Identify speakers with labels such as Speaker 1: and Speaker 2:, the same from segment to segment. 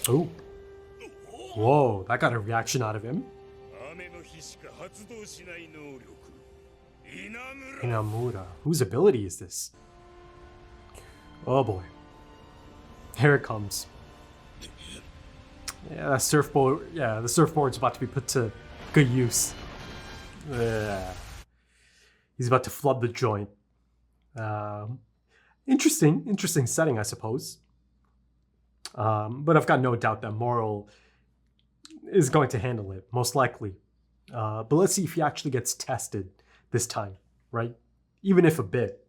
Speaker 1: Oh. Whoa, that got a reaction out of him. Inamura. Whose ability is this? Oh boy. Here it comes. Yeah, that surfboard. Yeah, the surfboard's about to be put to good use. He's about to flood the joint. Interesting setting, I suppose. But I've got no doubt that Moral is going to handle it, most likely. But let's see if he actually gets tested this time, right? Even if a bit.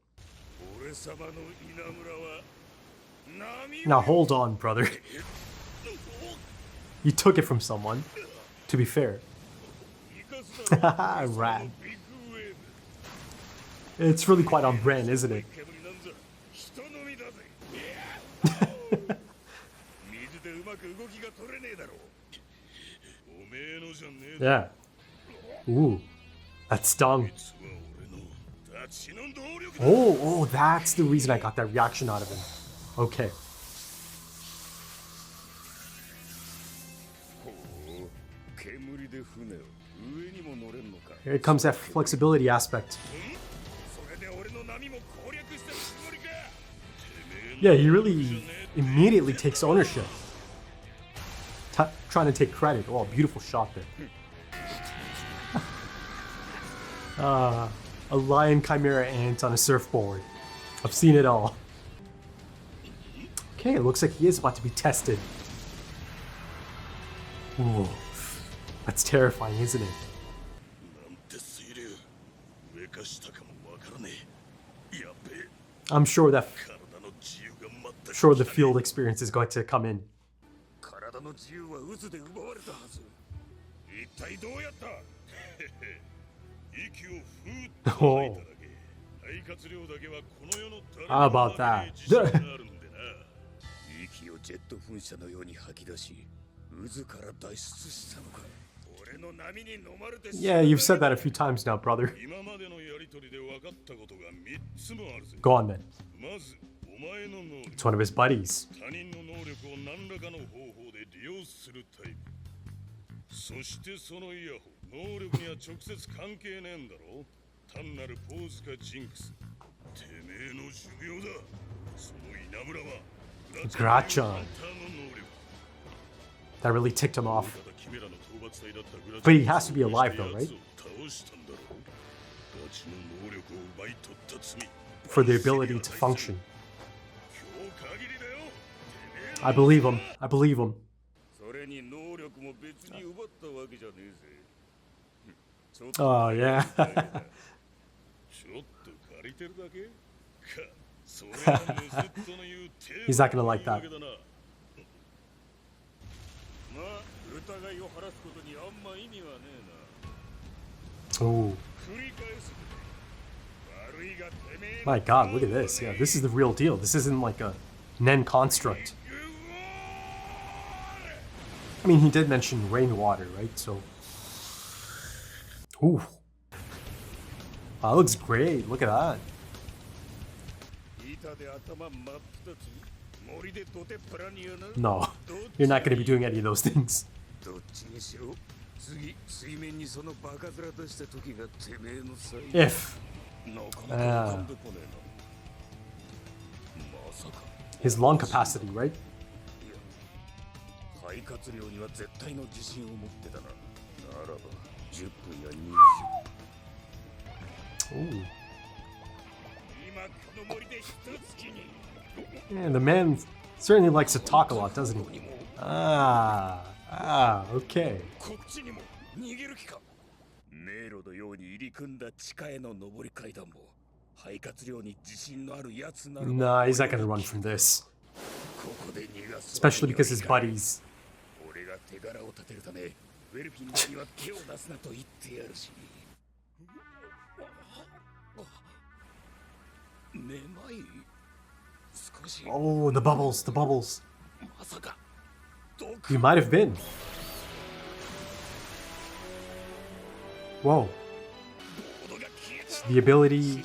Speaker 1: Now hold on, brother. You took it from someone, to be fair. Rad. It's really quite on brand, isn't it? Yeah. Ooh. That stung. Oh, that's the reason I got that reaction out of him. Okay. Here comes that flexibility aspect. Yeah, he really immediately takes ownership. Trying to take credit. Oh, beautiful shot there. A lion chimera ant on a surfboard. I've seen it all. Okay, it looks like he is about to be tested. Ooh, that's terrifying, isn't it? I'm sure the field experience is going to come in. Oh. How about that? Yeah, you've said that a few times now, brother. Go on then. It's one of his buddies. Grachan. That really ticked him off. But he has to be alive though, right? For the ability to function. I believe him. I believe him. Oh, yeah. He's not gonna like that. Oh. My god, look at this. Yeah, this is the real deal. This isn't like a Nen construct. I mean, he did mention rainwater, right? So. Ooh. Wow, that looks great. Look at that. No, you're not going to be doing any of those things. If. His lung capacity, right? Ooh. Yeah, the man certainly likes to talk a lot, doesn't he? Okay. Nah, he's not gonna run from this. Especially because his buddies. Oh, the bubbles, the bubbles. You might have been. Whoa. So the ability...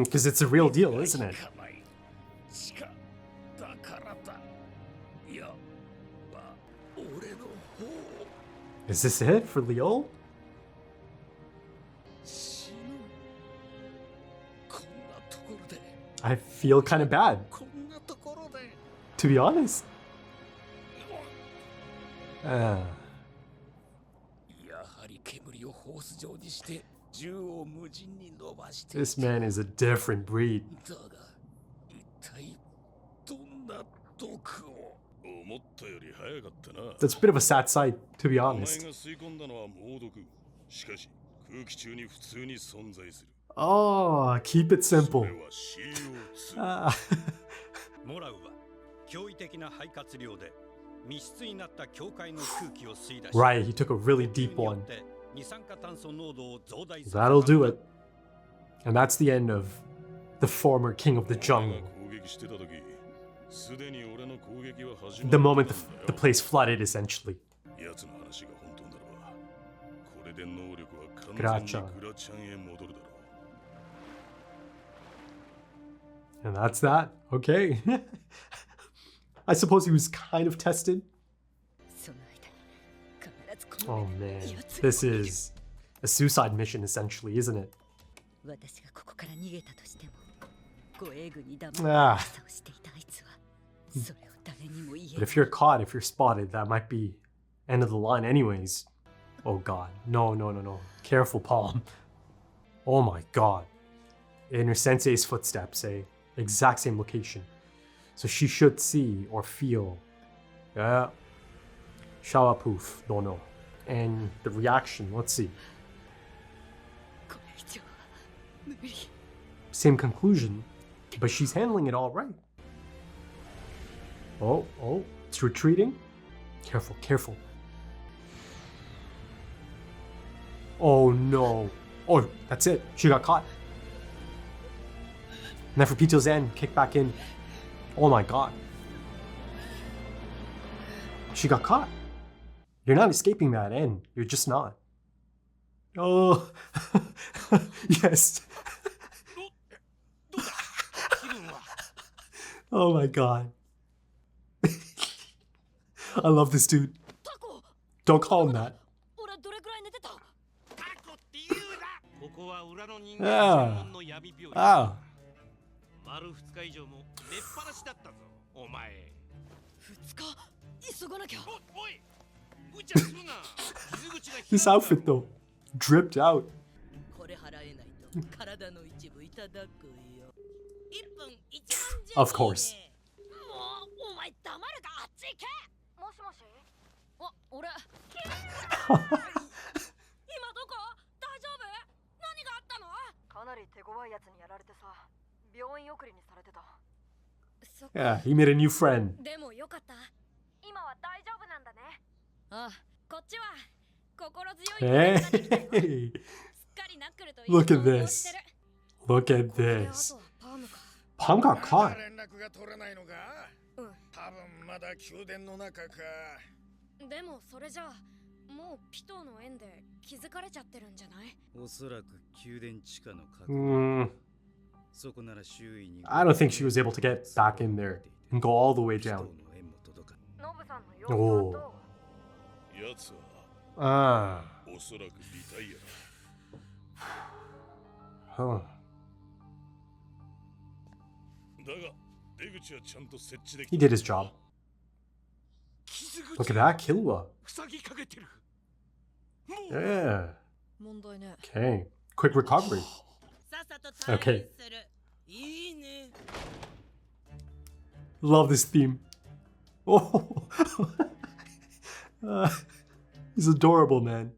Speaker 1: Because it's a real deal, isn't it? Is this it for Leo? I feel kind of bad, to be honest. This man is a different breed. That's a bit of a sad sight, to be honest. Oh, keep it simple. Right, he took a really deep one. That'll do it. And that's the end of the former king of the jungle. The moment the place flooded, essentially. Gracha. And that's that. Okay. I suppose he was kind of tested. Oh man, this is a suicide mission essentially, isn't it? Ah. But if you're caught, if you're spotted, that might be end of the line anyways. Oh god, no. Careful, Palm. Oh my god. In her sensei's footsteps, exact same location. So she should see or feel. Yeah. FILMBuFF, don't know. And the reaction, let's see. Same conclusion, but she's handling it all right. Oh, it's retreating. Careful. Oh no. Oh, that's it. She got caught. Neferpito's end, kick back in. Oh my god. She got caught. You're not escaping that end. You're just not. Oh. Yes. Oh my god. I love this dude. Don't call him that. Ah. This outfit though, dripped out. Of course. Yeah, he made a new friend. Hey, look at this. Look at this. Palm got caught. I don't think she was able to get back in there and go all the way down. Oh. Ah. Huh. He did his job. Look at that, Killua. Yeah. Okay. Quick recovery. Okay. Love this theme. Oh. He's adorable, man.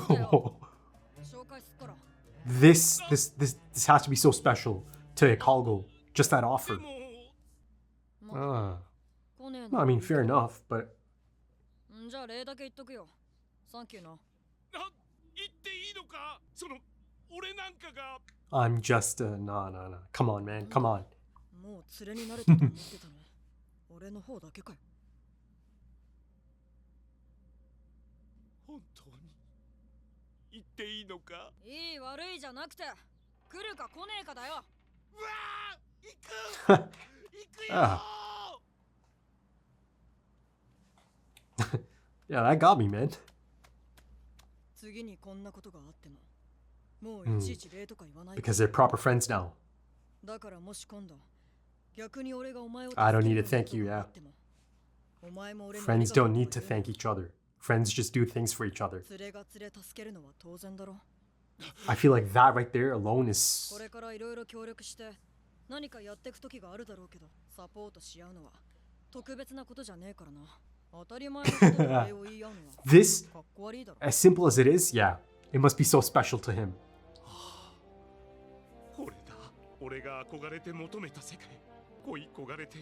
Speaker 1: Oh. This has to be so special to Hikago. Just that offer. No, I mean, fair enough, but... I'm just no. Come on, man. Come on.
Speaker 2: 言っていいのか？
Speaker 3: いい悪いじゃなくて、来るか来ねえかだよ。
Speaker 2: うわあ、行く行くよ
Speaker 1: Yeah, that got me, man.
Speaker 3: 次にこんなことがあっても、もういちいち礼とか言わない。
Speaker 1: Because they're proper friends now.
Speaker 3: だからもし今度、逆に俺がお前を
Speaker 1: I don't need to thank you, yeah.
Speaker 3: お前も俺に
Speaker 1: Friends don't need to thank each other. Friends just do things for each other.
Speaker 3: 連れが連れ助けるのは当然だろ。
Speaker 1: I feel like that right there alone is...
Speaker 3: これからいろいろ協力して何かやっていく時があるだろうけど、サポートし合うのは特別なことじゃねえからな。当たり前のことで礼を言い合うのは
Speaker 1: This,
Speaker 3: かっこ悪いだろ。
Speaker 1: as simple as it is, yeah, it must be so special to him.
Speaker 2: これだ、俺が憧れて求めた世界。恋焦がれて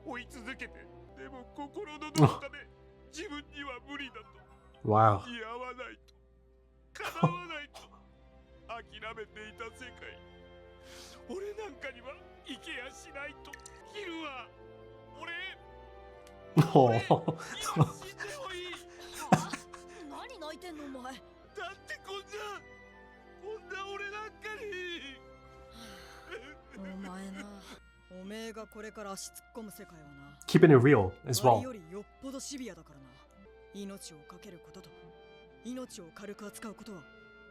Speaker 2: 追い続けて、でも心のどこかで自分には無理だと。
Speaker 1: Wow.
Speaker 2: 似合わないと、叶わないと諦めていた世界。俺なんかには行けやしないと。キルは俺
Speaker 1: Oh.
Speaker 2: 今死んでもいい。
Speaker 3: 何泣いてんのお前。
Speaker 2: だってこんな俺なんかに。
Speaker 3: お前な、おめえがこれから足突っ込む世界はな、
Speaker 1: Keeping it real as
Speaker 3: 周り
Speaker 1: well.
Speaker 3: よりよっぽどシビアだからな。命をかけることと命を軽く扱うことは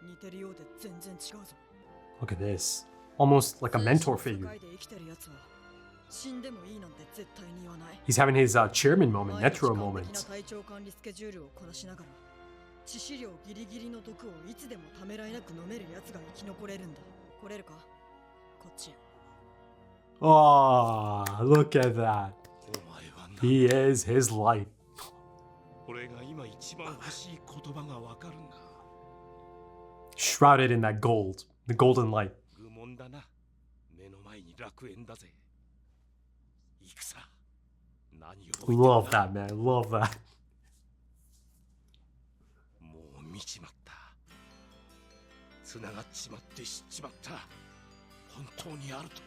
Speaker 3: 似てるようで全然違うぞ。
Speaker 1: Look at this. Almost like a mentor
Speaker 3: 世
Speaker 1: figure.
Speaker 3: 界で生きてるやつは死んでもいいなんて絶対に言わない。
Speaker 1: He's having his chairman moment,
Speaker 3: 毎日
Speaker 1: Netro
Speaker 3: 完璧な
Speaker 1: moment.
Speaker 3: 体調管理スケジュールをこなしながら致死量ギリギリの毒をいつでもためらいなく飲めるやつが生き残れるんだ。来れるかこっちへ。
Speaker 1: Oh, look at that.
Speaker 2: お前はな、
Speaker 1: He is his light.
Speaker 2: 俺が今一番欲しい言葉がわかるんだ。
Speaker 1: Shrouded in that gold, the golden light.
Speaker 2: 愚問だな。目の前に楽園だぜ。戦。何を置いても
Speaker 1: Love
Speaker 2: な
Speaker 1: that, man. Love that.
Speaker 2: もう見ちまった。繋がっちまって知っちまった。本当にあると。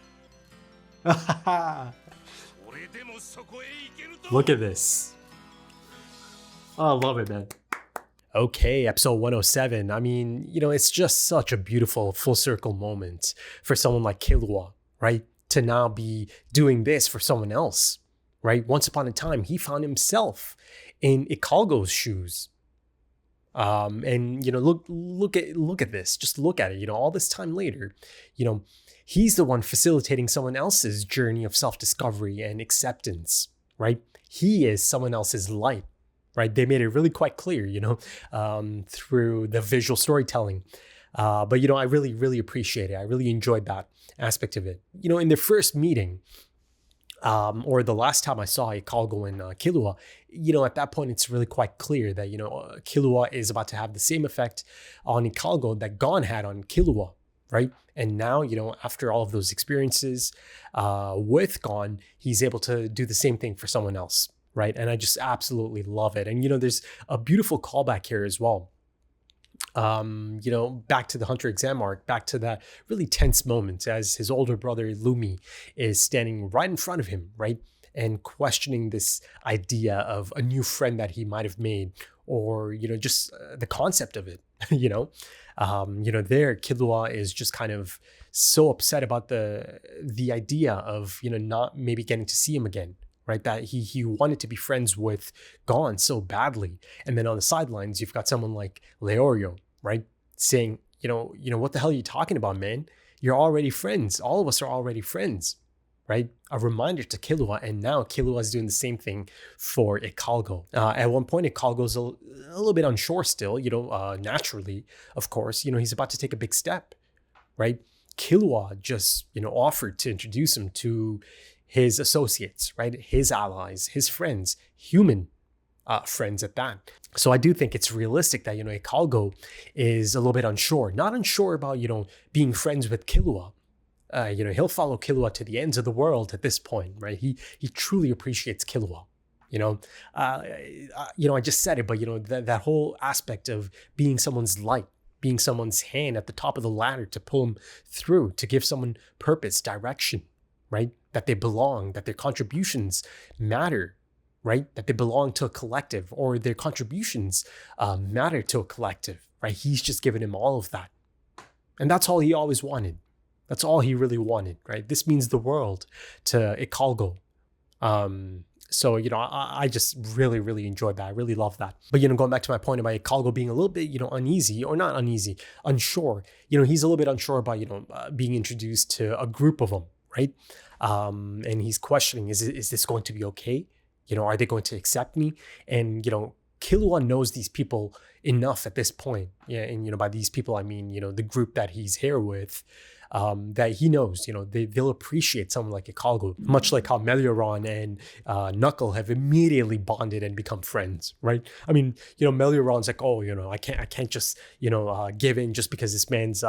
Speaker 2: 俺でもそこへ行けると。
Speaker 1: Look at this. Oh, I love it, man. Okay, episode 107. I mean, it's just such a beautiful full circle moment for someone like Killua, right? To now be doing this for someone else, right? Once upon a time, he found himself in Ikalgo's shoes. And look at this. Just look at it. All this time later, he's the one facilitating someone else's journey of self-discovery and acceptance, right? He is someone else's light. Right, they made it really quite clear, through the visual storytelling. But I really, really appreciate it. I really enjoyed that aspect of it. In their first meeting, or the last time I saw Ikalgo and Killua, at that point it's really quite clear that Killua is about to have the same effect on Ikalgo that Gon had on Killua, right? And now, after all of those experiences with Gon, he's able to do the same thing for someone else. Right. And I just absolutely love it. And, there's a beautiful callback here as well. Back to the Hunter exam arc, back to that really tense moment as his older brother Lumi is standing right in front of him, right? And questioning this idea of a new friend that he might have made, or, just the concept of it, there Killua is just kind of so upset about the idea of, not maybe getting to see him again. Right, that he wanted to be friends with Gon so badly. And then on the sidelines, you've got someone like Leorio, right? Saying, what the hell are you talking about, man? You're already friends. All of us are already friends, right? A reminder to Killua. And now Killua is doing the same thing for Ikalgo. At one point, Ikalgo's a little bit unsure still, naturally, of course. He's about to take a big step, right? Killua just, offered to introduce him to his associates, right? His allies, his friends, human friends at that. So I do think it's realistic that, Ikalgo is a little bit unsure. Not unsure about, being friends with Killua. He'll follow Killua to the ends of the world at this point, right? He truly appreciates Killua. I just said it, but, that whole aspect of being someone's light, being someone's hand at the top of the ladder to pull them through, to give someone purpose, direction, right? That they belong, that their contributions matter, right? That they belong to a collective, or their contributions matter to a collective, right? He's just given him all of that. And that's all he always wanted. That's all he really wanted, right? This means the world to Ikalgo. So, I just really, really enjoyed that. I really love that. But, going back to my point about Ikalgo being a little bit, uneasy, or not uneasy, unsure. He's a little bit unsure about, being introduced to a group of them, right? And he's questioning, is this going to be okay? Are they going to accept me? And, Killua knows these people enough at this point. Yeah, and, by these people, I mean, the group that he's here with, that he knows, they'll appreciate someone like Ikalgo, much like how Melioron and Knuckle have immediately bonded and become friends, right? I mean, Melioron's like, oh, I can't just, give in just because this man's,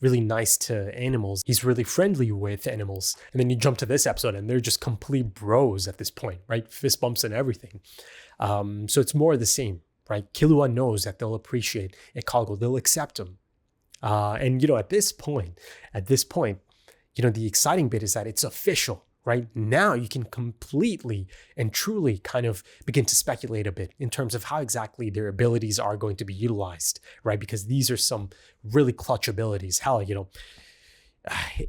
Speaker 1: really nice to animals. He's really friendly with animals. And then you jump to this episode and they're just complete bros at this point, right? Fist bumps and everything. So it's more of the same, right? Killua knows that they'll appreciate Ikalgo. They'll accept him. And at this point, the exciting bit is that it's official, right? Now you can completely and truly kind of begin to speculate a bit in terms of how exactly their abilities are going to be utilized, right? Because these are some really clutch abilities. Hell,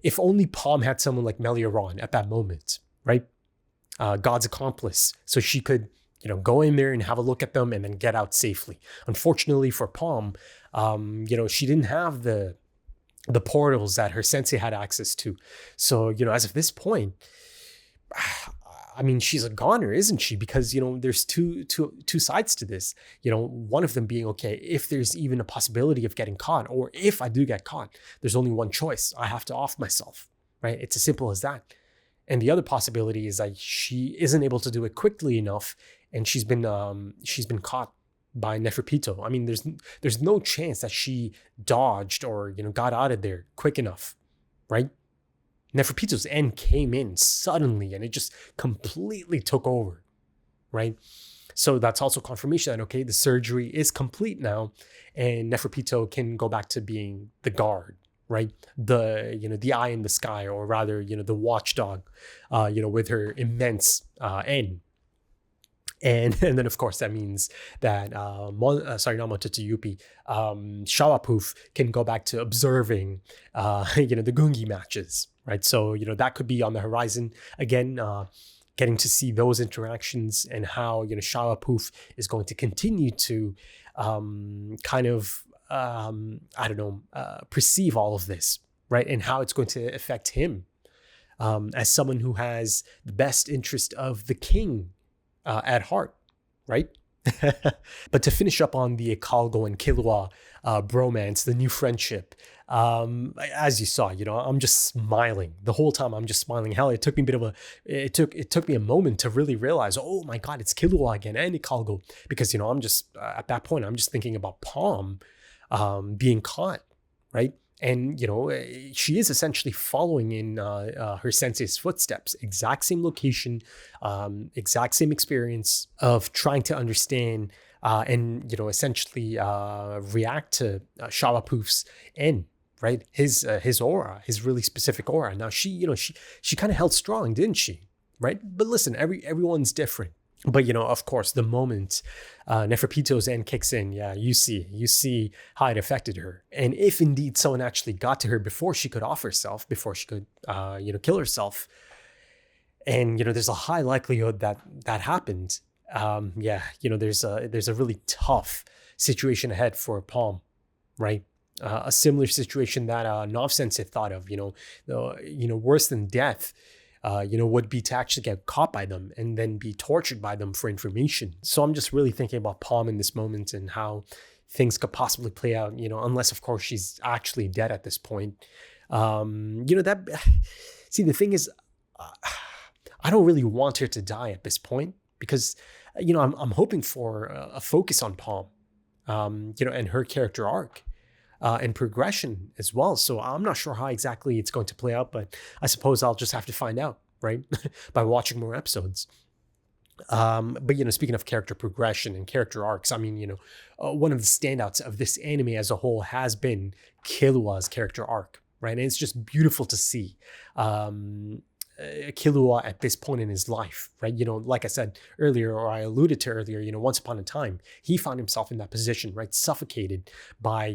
Speaker 1: if only Palm had someone like Melioron at that moment, right? God's accomplice, so she could go in there and have a look at them and then get out safely. Unfortunately for Palm, she didn't have the portals that her sensei had access to. So, as of this point, I mean, she's a goner, isn't she? Because, there's two sides to this. One of them being, okay, if there's even a possibility of getting caught, or if I do get caught, there's only one choice. I have to off myself, right? It's as simple as that. And the other possibility is that she isn't able to do it quickly enough, and she's been caught by Neferpito. I mean, there's no chance that she dodged or got out of there quick enough, right? Neferpito's end came in suddenly, and it just completely took over, right? So that's also confirmation that, okay, the surgery is complete now, and Neferpito can go back to being the guard, right? The eye in the sky, or rather, the watchdog, with her immense N. And then, of course, that means that, not Mototsuyupi, FILMBuFF can go back to observing, the Gungi matches, right? So, that could be on the horizon again, getting to see those interactions and how, FILMBuFF is going to continue to perceive all of this, right? And how it's going to affect him as someone who has the best interest of the king at heart, right? But to finish up on the Ikalgo and Killua bromance, the new friendship, as you saw, I'm just smiling the whole time. I'm just smiling. Hell, it took me it took me a moment to really realize, oh my God, it's Killua again and Ikalgo, because I'm just at that point I'm just thinking about Palm being caught, right? And, she is essentially following in her sensei's footsteps. Exact same location, exact same experience of trying to understand and, essentially react to FILMBuFF's end, right? His aura, his really specific aura. Now, she kind of held strong, didn't she? Right? But listen, everyone's different. But, of course, the moment Neferpito's end kicks in, yeah, you see how it affected her. And if indeed someone actually got to her before she could off herself, before she could, kill herself, and, there's a high likelihood that happened, there's a really tough situation ahead for Palm, right? A similar situation that Nov Sensei thought of, worse than death. Would be to actually get caught by them and then be tortured by them for information. So I'm just really thinking about Palm in this moment and how things could possibly play out, unless of course she's actually dead at this point. The thing is, I don't really want her to die at this point because, I'm hoping for a focus on Palm, and her character arc. And progression as well. So I'm not sure how exactly it's going to play out, but I suppose I'll just have to find out, right? By watching more episodes. But, speaking of character progression and character arcs, I mean, one of the standouts of this anime as a whole has been Killua's character arc, right? And it's just beautiful to see. Killua at this point in his life, right? Like I said earlier, or I alluded to earlier, once upon a time, he found himself in that position, right? Suffocated by,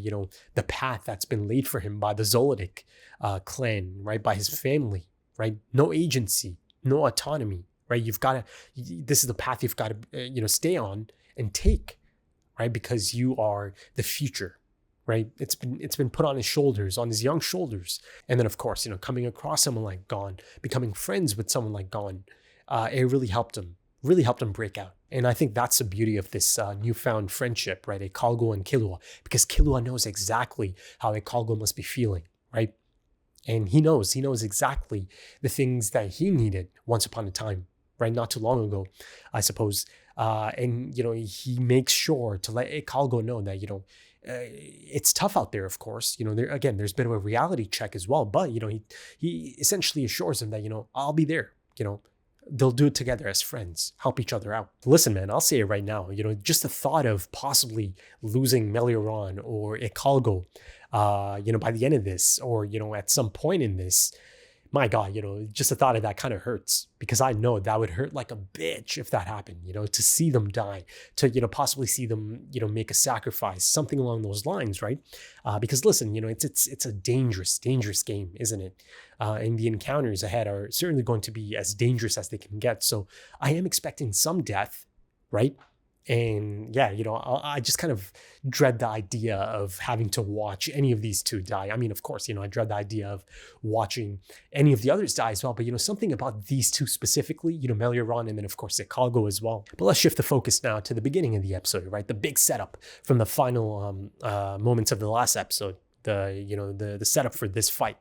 Speaker 1: the path that's been laid for him by the Zoldyck clan, right? By his family, right? No agency, no autonomy, right? This is the path you've got to, stay on and take, right? Because you are the future, right? It's been put on his shoulders, on his young shoulders. And then of course, coming across someone like Gon, becoming friends with someone like Gon, it really helped him break out. And I think that's the beauty of this newfound friendship, right? Ekalgo and Killua, because Killua knows exactly how Ekalgo must be feeling, right? And he knows exactly the things that he needed once upon a time, right? Not too long ago, I suppose. And, he makes sure to let Ekalgo know that, it's tough out there, of course. There's a bit of a reality check as well. But, he essentially assures him that, I'll be there, they'll do it together as friends, help each other out. Listen, man, I'll say it right now. Just the thought of possibly losing Melioran or Ekalgo, by the end of this, or, at some point in this, my God, just the thought of that kind of hurts, because I know that would hurt like a bitch if that happened, to see them die, to, possibly see them, make a sacrifice, something along those lines, right? Because listen, it's a dangerous game, isn't it? And the encounters ahead are certainly going to be as dangerous as they can get. So I am expecting some death, right? And yeah, I just kind of dread the idea of having to watch any of these two die. I mean, of course, I dread the idea of watching any of the others die as well. But, something about these two specifically, Melioran, and then, of course, Ekalgo as well. But let's shift the focus now to the beginning of the episode, right? The big setup from the final moments of the last episode. The setup for this fight.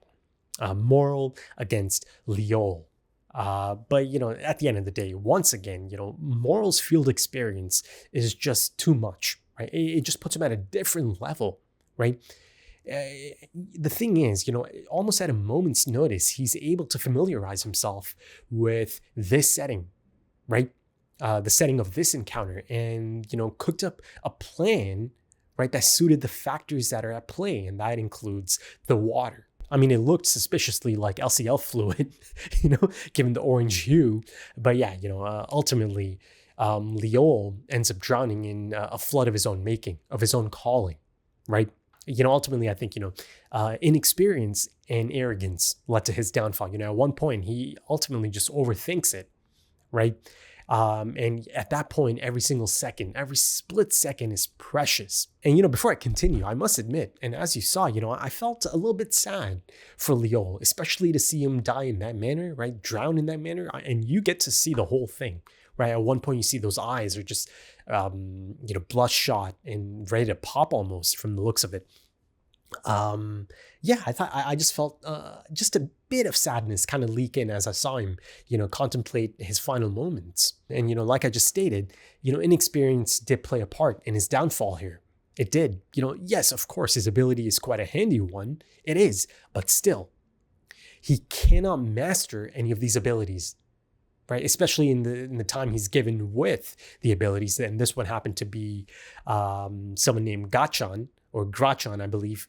Speaker 1: Moral against Liol. But, at the end of the day, once again, Moral's field experience is just too much, right? It just puts him at a different level, right? The thing is, almost at a moment's notice, he's able to familiarize himself with this setting, right? The setting of this encounter, and, cooked up a plan, right, that suited the factors that are at play, and that includes the water. I mean, it looked suspiciously like LCL fluid, given the orange hue. But yeah, ultimately, Liol ends up drowning in a flood of his own making, of his own calling, right? Ultimately, I think, inexperience and arrogance led to his downfall. At one point, he ultimately just overthinks it, right? And at that point, every single second, every split second is precious. And, before I continue, I must admit, and as you saw, I felt a little bit sad for Liol, especially to see him die in that manner, right? Drown in that manner. And you get to see the whole thing, right? At one point, you see those eyes are just, bloodshot and ready to pop almost from the looks of it. I just felt just a bit of sadness kind of leak in as I saw him, contemplate his final moments. And, like I just stated, inexperience did play a part in his downfall here. It did. Yes, of course, his ability is quite a handy one. It is, but still, he cannot master any of these abilities, right? Especially in the time he's given with the abilities. And this one happened to be someone named Gachan, or Grachan, I believe.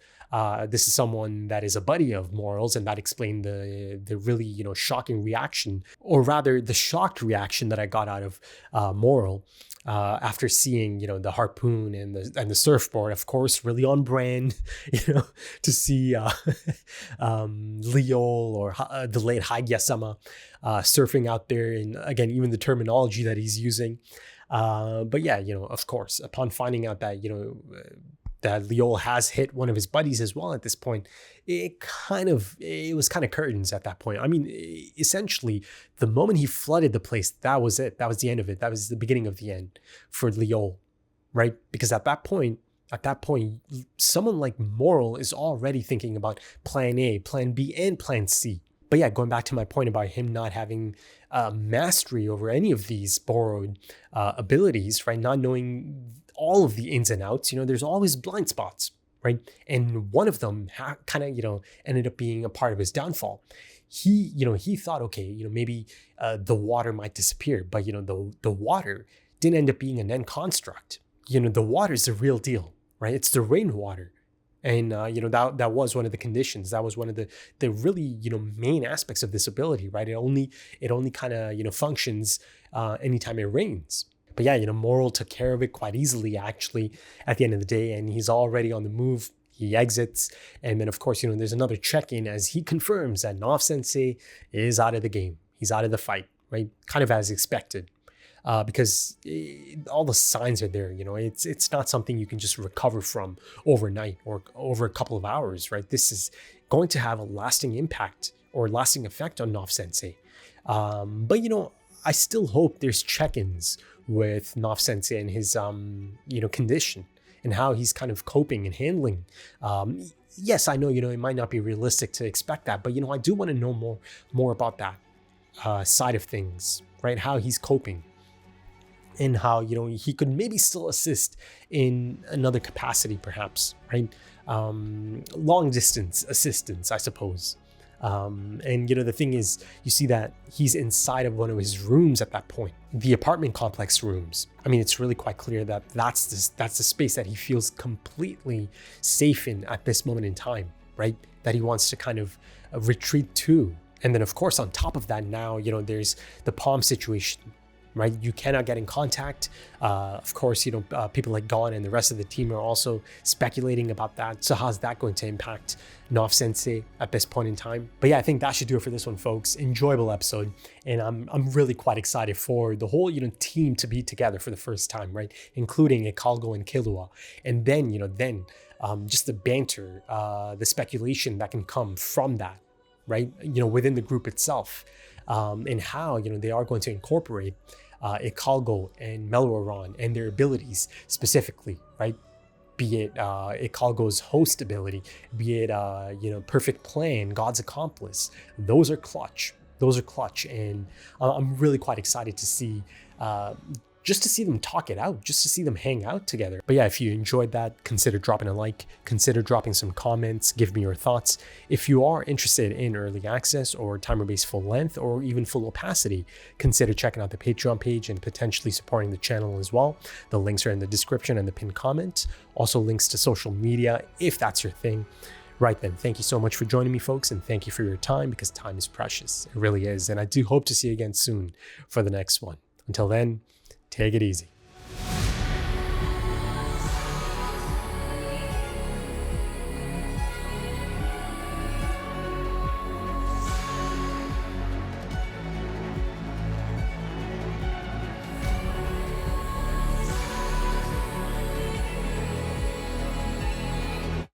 Speaker 1: This is someone that is a buddy of Moral's, and that explained the really, shocking reaction, or rather the shocked reaction that I got out of Moral after seeing, the harpoon and the surfboard, of course, really on brand, to see Liol or the late Hagia-sama surfing out there, and again, even the terminology that he's using. But yeah, of course, upon finding out that, that Liol has hit one of his buddies as well at this point, it was kind of curtains at that point. I mean, essentially, the moment he flooded the place, that was it. That was the end of it. That was the beginning of the end for Liol, right? Because at that point, someone like Moral is already thinking about plan A, plan B, and plan C. But yeah, going back to my point about him not having mastery over any of these borrowed abilities, right? Not knowing all of the ins and outs, there's always blind spots, right? And one of them kind of, ended up being a part of his downfall. He thought, okay, maybe the water might disappear, but, the water didn't end up being an end construct. The water is the real deal, right? It's the rainwater And that was one of the conditions. That was one of the really main aspects of this ability, right? It only kind of functions anytime it rains. But yeah, Moral took care of it quite easily actually at the end of the day, and he's already on the move. He exits, and then of course there's another check-in as he confirms that Nov Sensei is out of the game. He's out of the fight, right? Kind of as expected. Because all the signs are there, it's not something you can just recover from overnight or over a couple of hours, right? This is going to have a lasting impact or lasting effect on Nov Sensei. But I still hope there's check-ins with Nov Sensei and his condition and how he's kind of coping and handling. Yes, I know it might not be realistic to expect that, but I do want to know more about that side of things, right? How he's coping. And how he could maybe still assist in another capacity, perhaps, right? Long distance assistance, I suppose. And the thing is, you see that he's inside of one of his rooms at that point, the apartment complex rooms. I mean, it's really quite clear that that's the space that he feels completely safe in at this moment in time, right? That he wants to kind of retreat to. And then, of course, on top of that, now there's the Palm situation. Right, you cannot get in contact. Of course, people like Gon and the rest of the team are also speculating about that. So how's that going to impact Nov Sensei at this point in time? But yeah, I think that should do it for this one, folks. Enjoyable episode, and I'm really quite excited for the whole team to be together for the first time, right? Including Ikalgo and Killua, and then just the banter, the speculation that can come from that, right? Within the group itself. And how they are going to incorporate Ikalgo and Meluaron and their abilities specifically, right? Be it Ikalgo's host ability, be it Perfect Plan, God's Accomplice. Those are clutch. And I'm really quite excited to see just to see them talk it out, just to see them hang out together. But yeah, if you enjoyed that, consider dropping a like, consider dropping some comments, give me your thoughts. If you are interested in early access or timer-based full length or even full opacity, consider checking out the Patreon page and potentially supporting the channel as well. The links are in the description and the pinned comment. Also links to social media if that's your thing. Right then, thank you so much for joining me, folks, and thank you for your time, because time is precious. It really is. And I do hope to see you again soon for the next one. Until then, take it easy.